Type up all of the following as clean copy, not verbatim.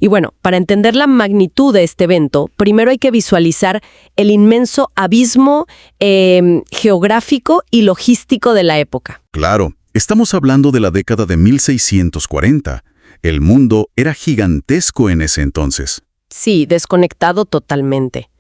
Y bueno, para entender la magnitud de este evento, primero hay que visualizar el inmenso abismo geográfico y logístico de la época. Claro, estamos hablando de la década de 1640. El mundo era gigantesco en ese entonces. Sí, desconectado totalmente.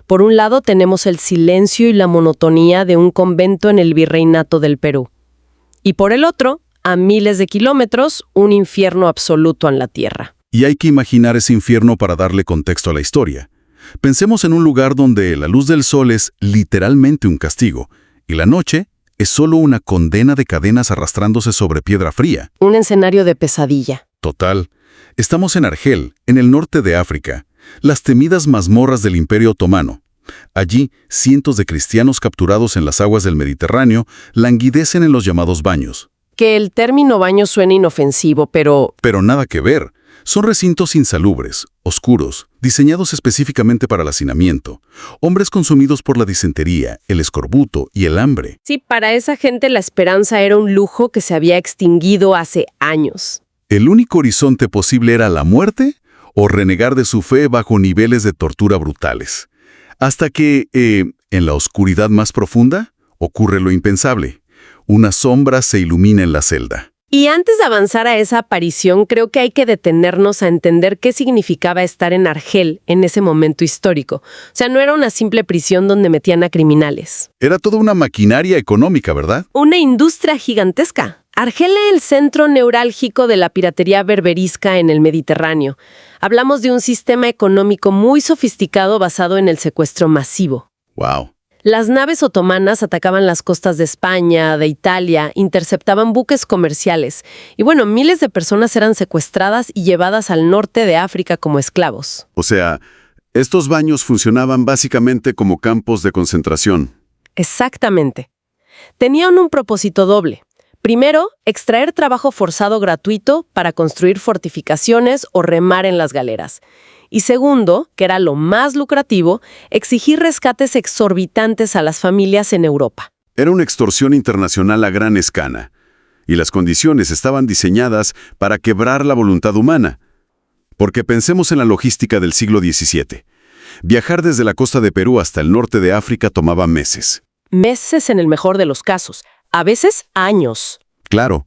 Por un lado tenemos el silencio y la monotonía de un convento en el virreinato del Perú. Y por el otro, a miles de kilómetros, un infierno absoluto en la tierra. Y hay que imaginar ese infierno para darle contexto a la historia. Pensemos en un lugar donde la luz del sol es literalmente un castigo, y la noche es solo una condena de cadenas arrastrándose sobre piedra fría. Un escenario de pesadilla. Total. Estamos en Argel, en el norte de África, las temidas mazmorras del Imperio Otomano. Allí, cientos de cristianos capturados en las aguas del Mediterráneo languidecen en los llamados baños. Que el término baño suena inofensivo, pero... Pero nada que ver. Son recintos insalubres, oscuros, diseñados específicamente para el hacinamiento. Hombres consumidos por la disentería, el escorbuto y el hambre. Sí, para esa gente la esperanza era un lujo que se había extinguido hace años. El único horizonte posible era la muerte o renegar de su fe bajo niveles de tortura brutales. Hasta que, en la oscuridad más profunda, ocurre lo impensable. Una sombra se ilumina en la celda. Y antes de avanzar a esa aparición, creo que hay que detenernos a entender qué significaba estar en Argel en ese momento histórico. O sea, no era una simple prisión donde metían a criminales. Era toda una maquinaria económica, ¿verdad? Una industria gigantesca. Argel es el centro neurálgico de la piratería berberisca en el Mediterráneo. Hablamos de un sistema económico muy sofisticado basado en el secuestro masivo. ¡Wow! Las naves otomanas atacaban las costas de España, de Italia, interceptaban buques comerciales. Y bueno, miles de personas eran secuestradas y llevadas al norte de África como esclavos. O sea, estos baños funcionaban básicamente como campos de concentración. Exactamente. Tenían un propósito doble. Primero, extraer trabajo forzado gratuito para construir fortificaciones o remar en las galeras. Y segundo, que era lo más lucrativo, exigir rescates exorbitantes a las familias en Europa. Era una extorsión internacional a gran escala, y las condiciones estaban diseñadas para quebrar la voluntad humana. Porque pensemos en la logística del siglo XVII. Viajar desde la costa de Perú hasta el norte de África tomaba meses. Meses en el mejor de los casos, a veces años. Claro.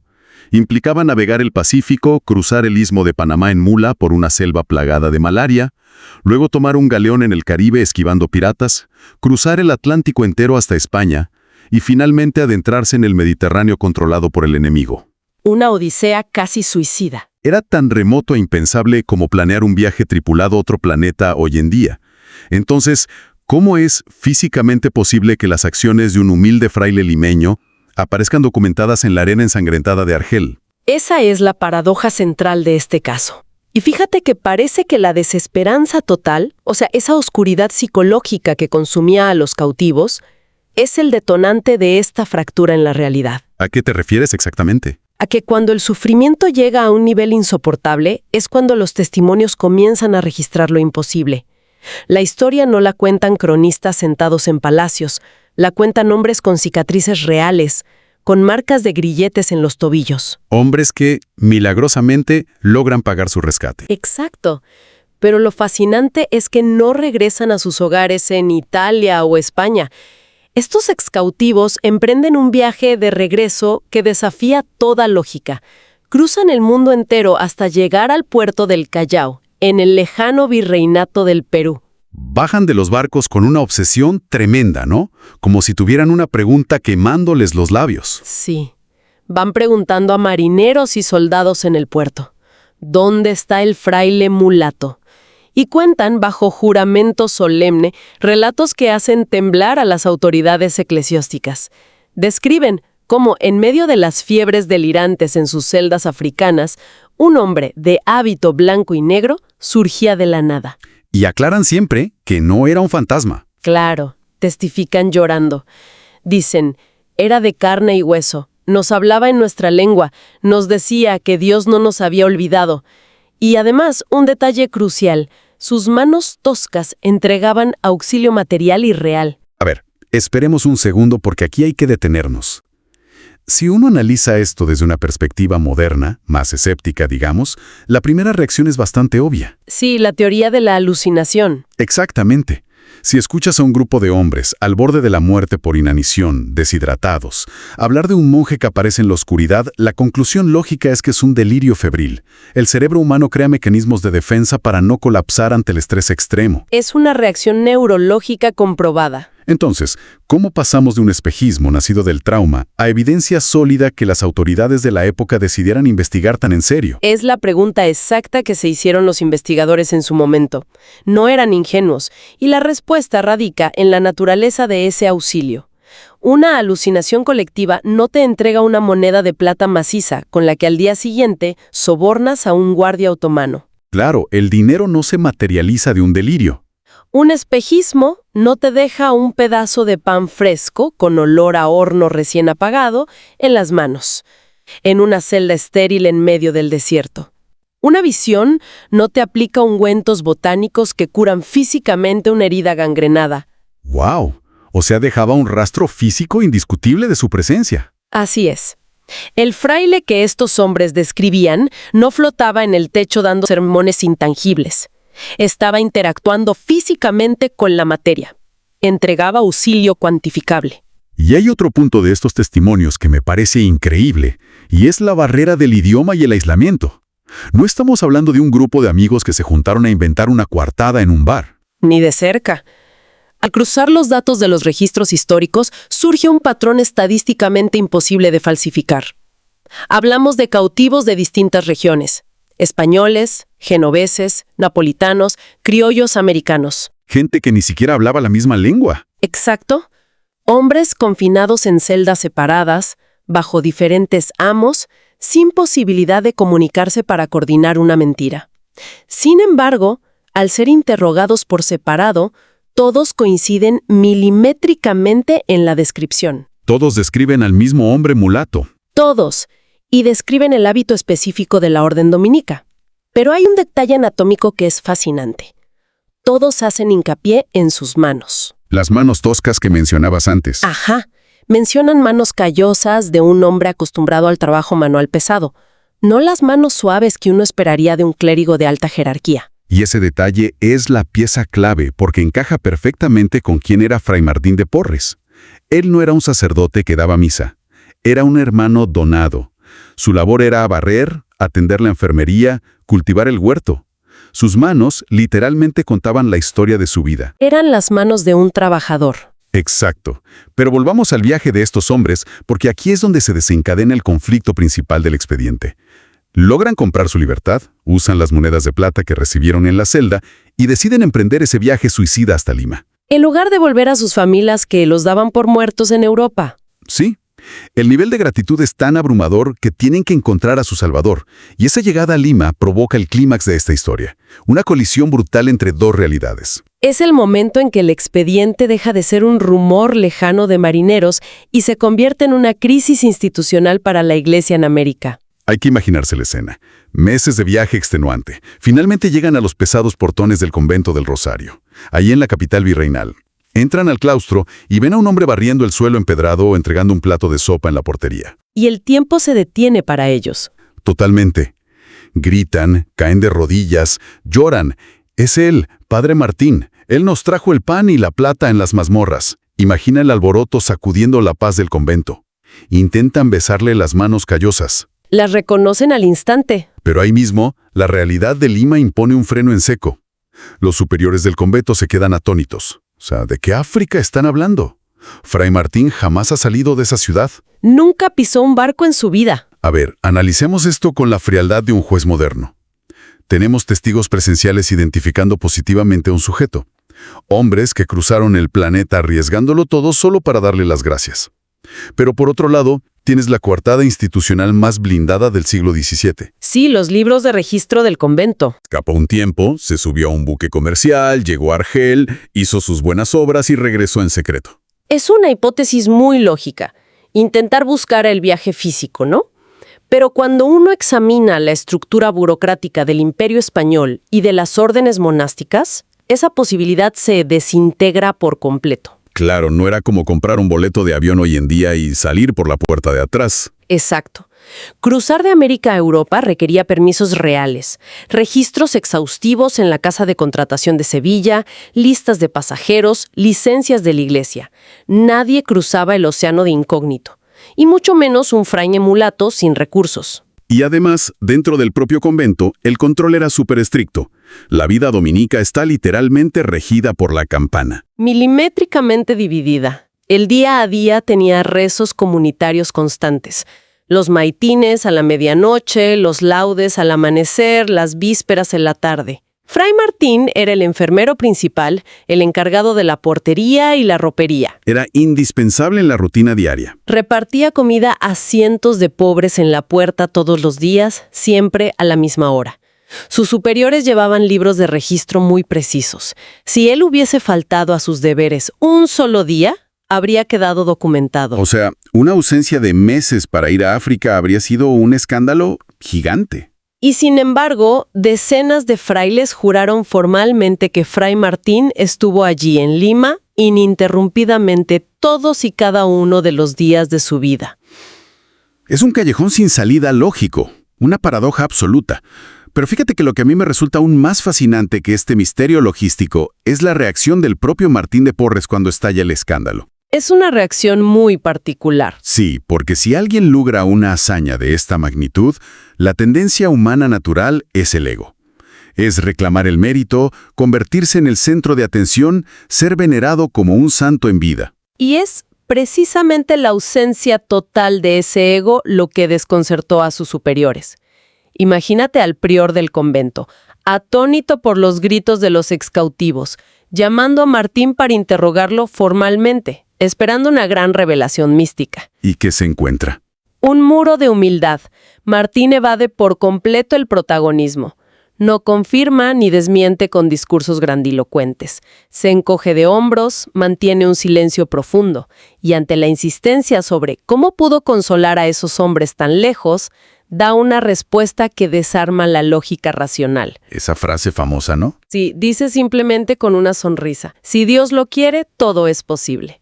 Implicaba navegar el Pacífico, cruzar el istmo de Panamá en mula por una selva plagada de malaria, luego tomar un galeón en el Caribe esquivando piratas, cruzar el Atlántico entero hasta España y finalmente adentrarse en el Mediterráneo controlado por el enemigo. Una odisea casi suicida. Era tan remoto e impensable como planear un viaje tripulado a otro planeta hoy en día. Entonces, ¿cómo es físicamente posible que las acciones de un humilde fraile limeño aparezcan documentadas en la arena ensangrentada de Argel? Esa es la paradoja central de este caso. Y fíjate que parece que la desesperanza total, o sea, esa oscuridad psicológica que consumía a los cautivos, es el detonante de esta fractura en la realidad. ¿A qué te refieres exactamente? A que cuando el sufrimiento llega a un nivel insoportable, es cuando los testimonios comienzan a registrar lo imposible. La historia no la cuentan cronistas sentados en palacios, la cuentan hombres con cicatrices reales, con marcas de grilletes en los tobillos. Hombres que, milagrosamente, logran pagar su rescate. Exacto. Pero lo fascinante es que no regresan a sus hogares en Italia o España. Estos excautivos emprenden un viaje de regreso que desafía toda lógica. Cruzan el mundo entero hasta llegar al puerto del Callao, en el lejano virreinato del Perú. Bajan de los barcos con una obsesión tremenda, ¿no? Como si tuvieran una pregunta quemándoles los labios. Sí. Van preguntando a marineros y soldados en el puerto, ¿dónde está el fraile mulato? Y cuentan, bajo juramento solemne, relatos que hacen temblar a las autoridades eclesiásticas. Describen cómo, en medio de las fiebres delirantes en sus celdas africanas, un hombre de hábito blanco y negro surgía de la nada. Y aclaran siempre que no era un fantasma. Claro, testifican llorando. Dicen, era de carne y hueso, nos hablaba en nuestra lengua, nos decía que Dios no nos había olvidado. Y además, un detalle crucial, sus manos toscas entregaban auxilio material y real. A ver, esperemos un segundo porque aquí hay que detenernos. Si uno analiza esto desde una perspectiva moderna, más escéptica, digamos, la primera reacción es bastante obvia. Sí, la teoría de la alucinación. Exactamente. Si escuchas a un grupo de hombres al borde de la muerte por inanición, deshidratados, hablar de un monje que aparece en la oscuridad, la conclusión lógica es que es un delirio febril. El cerebro humano crea mecanismos de defensa para no colapsar ante el estrés extremo. Es una reacción neurológica comprobada. Entonces, ¿cómo pasamos de un espejismo nacido del trauma a evidencia sólida que las autoridades de la época decidieran investigar tan en serio? Es la pregunta exacta que se hicieron los investigadores en su momento. No eran ingenuos, y la respuesta radica en la naturaleza de ese auxilio. Una alucinación colectiva no te entrega una moneda de plata maciza con la que al día siguiente sobornas a un guardia otomano. Claro, el dinero no se materializa de un delirio. Un espejismo no te deja un pedazo de pan fresco con olor a horno recién apagado en las manos, en una celda estéril en medio del desierto. Una visión no te aplica ungüentos botánicos que curan físicamente una herida gangrenada. ¡Wow! O sea, dejaba un rastro físico indiscutible de su presencia. Así es. El fraile que estos hombres describían no flotaba en el techo dando sermones intangibles. Estaba interactuando físicamente con la materia. Entregaba auxilio cuantificable. Y hay otro punto de estos testimonios que me parece increíble, y es la barrera del idioma y el aislamiento. No estamos hablando de un grupo de amigos que se juntaron a inventar una coartada en un bar. Ni de cerca. Al cruzar los datos de los registros históricos, surge un patrón estadísticamente imposible de falsificar. Hablamos de cautivos de distintas regiones. Españoles, genoveses, napolitanos, criollos americanos. Gente que ni siquiera hablaba la misma lengua. Exacto. Hombres confinados en celdas separadas, bajo diferentes amos, sin posibilidad de comunicarse para coordinar una mentira. Sin embargo, al ser interrogados por separado, todos coinciden milimétricamente en la descripción. Todos describen al mismo hombre mulato. Todos. Y describen el hábito específico de la orden dominica. Pero hay un detalle anatómico que es fascinante. Todos hacen hincapié en sus manos. Las manos toscas que mencionabas antes. Ajá. Mencionan manos callosas de un hombre acostumbrado al trabajo manual pesado, no las manos suaves que uno esperaría de un clérigo de alta jerarquía. Y ese detalle es la pieza clave porque encaja perfectamente con quién era Fray Martín de Porres. Él no era un sacerdote que daba misa. Era un hermano donado. Su labor era barrer, atender la enfermería, cultivar el huerto. Sus manos literalmente contaban la historia de su vida. Eran las manos de un trabajador. Exacto. Pero volvamos al viaje de estos hombres, porque aquí es donde se desencadena el conflicto principal del expediente. Logran comprar su libertad, usan las monedas de plata que recibieron en la celda y deciden emprender ese viaje suicida hasta Lima. En lugar de volver a sus familias que los daban por muertos en Europa. Sí. El nivel de gratitud es tan abrumador que tienen que encontrar a su salvador, y esa llegada a Lima provoca el clímax de esta historia, una colisión brutal entre dos realidades. Es el momento en que el expediente deja de ser un rumor lejano de marineros y se convierte en una crisis institucional para la Iglesia en América. Hay que imaginarse la escena. Meses de viaje extenuante. Finalmente llegan a los pesados portones del convento del Rosario, ahí en la capital virreinal. Entran al claustro y ven a un hombre barriendo el suelo empedrado o entregando un plato de sopa en la portería. Y el tiempo se detiene para ellos. Totalmente. Gritan, caen de rodillas, lloran. Es él, Padre Martín. Él nos trajo el pan y la plata en las mazmorras. Imagina el alboroto sacudiendo la paz del convento. Intentan besarle las manos callosas. Las reconocen al instante. Pero ahí mismo, la realidad de Lima impone un freno en seco. Los superiores del convento se quedan atónitos. O sea, ¿de qué África están hablando? Fray Martín jamás ha salido de esa ciudad. Nunca pisó un barco en su vida. A ver, analicemos esto con la frialdad de un juez moderno. Tenemos testigos presenciales identificando positivamente a un sujeto. Hombres que cruzaron el planeta arriesgándolo todo solo para darle las gracias. Pero por otro lado, tienes la coartada institucional más blindada del siglo XVII. Sí, los libros de registro del convento. Escapó un tiempo, se subió a un buque comercial, llegó a Argel, hizo sus buenas obras y regresó en secreto. Es una hipótesis muy lógica. Intentar buscar el viaje físico, ¿no? Pero cuando uno examina la estructura burocrática del Imperio Español y de las órdenes monásticas, esa posibilidad se desintegra por completo. Claro, no era como comprar un boleto de avión hoy en día y salir por la puerta de atrás. Exacto. Cruzar de América a Europa requería permisos reales, registros exhaustivos en la Casa de Contratación de Sevilla, listas de pasajeros, licencias de la iglesia. Nadie cruzaba el océano de incógnito, y mucho menos un fraile mulato sin recursos. Y además, dentro del propio convento, el control era súper estricto. La vida dominica está literalmente regida por la campana. Milimétricamente dividida. El día a día tenía rezos comunitarios constantes. Los maitines a la medianoche, los laudes al amanecer, las vísperas en la tarde. Fray Martín era el enfermero principal, el encargado de la portería y la ropería. Era indispensable en la rutina diaria. Repartía comida a cientos de pobres en la puerta todos los días, siempre a la misma hora. Sus superiores llevaban libros de registro muy precisos. Si él hubiese faltado a sus deberes un solo día, habría quedado documentado. O sea, una ausencia de meses para ir a África habría sido un escándalo gigante. Y sin embargo, decenas de frailes juraron formalmente que Fray Martín estuvo allí en Lima ininterrumpidamente todos y cada uno de los días de su vida. Es un callejón sin salida lógico, una paradoja absoluta. Pero fíjate que lo que a mí me resulta aún más fascinante que este misterio logístico es la reacción del propio Martín de Porres cuando estalla el escándalo. Es una reacción muy particular. Sí, porque si alguien logra una hazaña de esta magnitud, la tendencia humana natural es el ego. Es reclamar el mérito, convertirse en el centro de atención, ser venerado como un santo en vida. Y es precisamente la ausencia total de ese ego lo que desconcertó a sus superiores. Imagínate al prior del convento, atónito por los gritos de los excautivos, llamando a Martín para interrogarlo formalmente, esperando una gran revelación mística. ¿Y qué se encuentra? Un muro de humildad. Martín evade por completo el protagonismo. No confirma ni desmiente con discursos grandilocuentes. Se encoge de hombros, mantiene un silencio profundo, y ante la insistencia sobre cómo pudo consolar a esos hombres tan lejos, da una respuesta que desarma la lógica racional. Esa frase famosa, ¿no? Sí, dice simplemente con una sonrisa: si Dios lo quiere, todo es posible.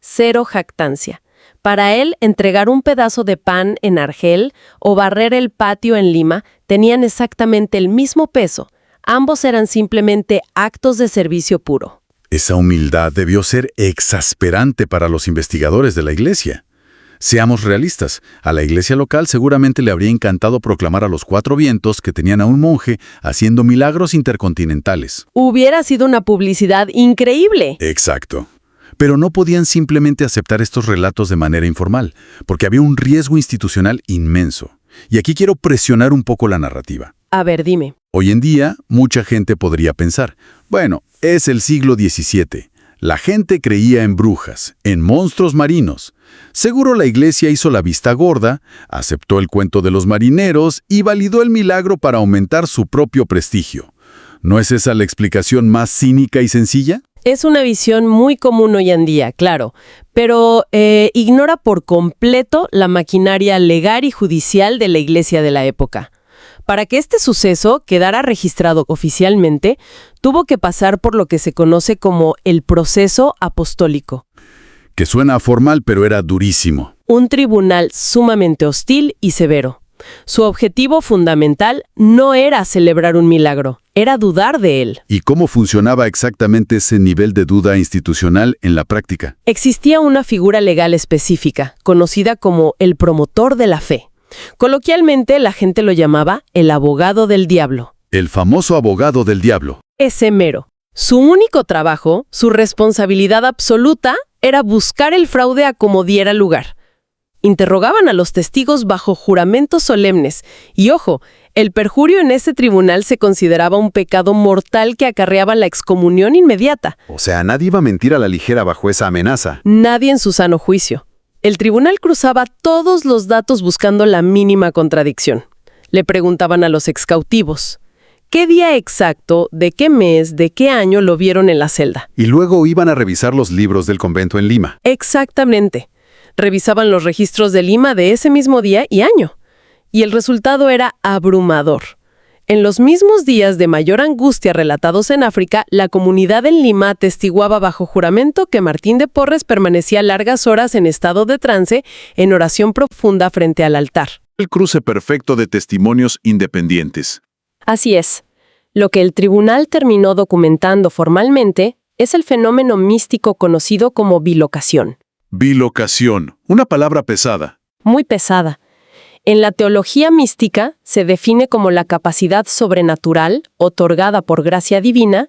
Cero jactancia. Para él, entregar un pedazo de pan en Argel o barrer el patio en Lima tenían exactamente el mismo peso. Ambos eran simplemente actos de servicio puro. Esa humildad debió ser exasperante para los investigadores de la iglesia. Seamos realistas, a la iglesia local seguramente le habría encantado proclamar a los cuatro vientos que tenían a un monje haciendo milagros intercontinentales. Hubiera sido una publicidad increíble. Exacto. Pero no podían simplemente aceptar estos relatos de manera informal, porque había un riesgo institucional inmenso. Y aquí quiero presionar un poco la narrativa. A ver, dime. Hoy en día, mucha gente podría pensar, bueno, es el siglo XVII. La gente creía en brujas, en monstruos marinos. Seguro la iglesia hizo la vista gorda, aceptó el cuento de los marineros y validó el milagro para aumentar su propio prestigio. ¿No es esa la explicación más cínica y sencilla? Es una visión muy común hoy en día, claro, pero ignora por completo la maquinaria legal y judicial de la iglesia de la época. Para que este suceso quedara registrado oficialmente, tuvo que pasar por lo que se conoce como el proceso apostólico. Que suena formal, pero era durísimo. Un tribunal sumamente hostil y severo. Su objetivo fundamental no era celebrar un milagro, era dudar de él. ¿Y cómo funcionaba exactamente ese nivel de duda institucional en la práctica? Existía una figura legal específica, conocida como el promotor de la fe. Coloquialmente, la gente lo llamaba el abogado del diablo. El famoso abogado del diablo. Ese mero. Su único trabajo, su responsabilidad absoluta, era buscar el fraude a como diera lugar. Interrogaban a los testigos bajo juramentos solemnes. Y ojo, el perjurio en ese tribunal se consideraba un pecado mortal que acarreaba la excomunión inmediata. O sea, nadie iba a mentir a la ligera bajo esa amenaza. Nadie en su sano juicio. El tribunal cruzaba todos los datos buscando la mínima contradicción. Le preguntaban a los excautivos: ¿qué día exacto, de qué mes, de qué año lo vieron en la celda? Y luego iban a revisar los libros del convento en Lima. Exactamente. Revisaban los registros de Lima de ese mismo día y año. Y el resultado era abrumador. En los mismos días de mayor angustia relatados en África, la comunidad en Lima atestiguaba bajo juramento que Martín de Porres permanecía largas horas en estado de trance, en oración profunda frente al altar. El cruce perfecto de testimonios independientes. Así es. Lo que el tribunal terminó documentando formalmente es el fenómeno místico conocido como bilocación. Bilocación, una palabra pesada. Muy pesada. En la teología mística se define como la capacidad sobrenatural, otorgada por gracia divina,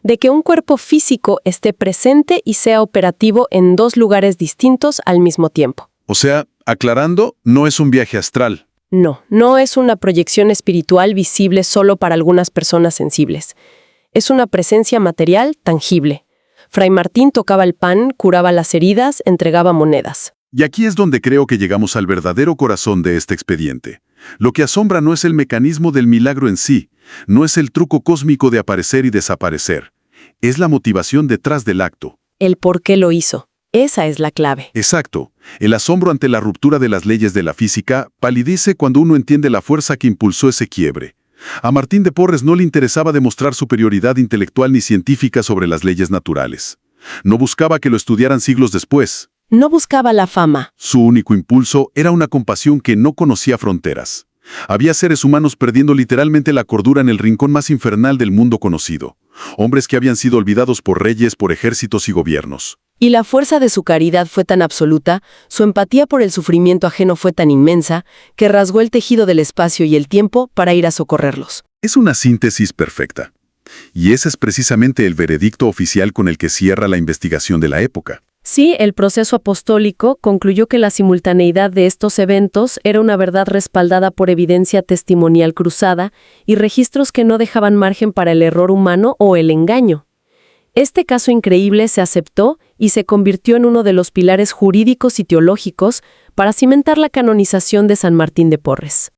de que un cuerpo físico esté presente y sea operativo en dos lugares distintos al mismo tiempo. O sea, aclarando, no es un viaje astral. No, no es una proyección espiritual visible solo para algunas personas sensibles. Es una presencia material tangible. Fray Martín tocaba el pan, curaba las heridas, entregaba monedas. Y aquí es donde creo que llegamos al verdadero corazón de este expediente. Lo que asombra no es el mecanismo del milagro en sí, no es el truco cósmico de aparecer y desaparecer. Es la motivación detrás del acto. El por qué lo hizo. Esa es la clave. Exacto. El asombro ante la ruptura de las leyes de la física palidece cuando uno entiende la fuerza que impulsó ese quiebre. A Martín de Porres no le interesaba demostrar superioridad intelectual ni científica sobre las leyes naturales. No buscaba que lo estudiaran siglos después. No buscaba la fama. Su único impulso era una compasión que no conocía fronteras. Había seres humanos perdiendo literalmente la cordura en el rincón más infernal del mundo conocido. Hombres que habían sido olvidados por reyes, por ejércitos y gobiernos. Y la fuerza de su caridad fue tan absoluta, su empatía por el sufrimiento ajeno fue tan inmensa, que rasgó el tejido del espacio y el tiempo para ir a socorrerlos. Es una síntesis perfecta. Y ese es precisamente el veredicto oficial con el que cierra la investigación de la época. Sí, el proceso apostólico concluyó que la simultaneidad de estos eventos era una verdad respaldada por evidencia testimonial cruzada y registros que no dejaban margen para el error humano o el engaño. Este caso increíble se aceptó y se convirtió en uno de los pilares jurídicos y teológicos para cimentar la canonización de San Martín de Porres.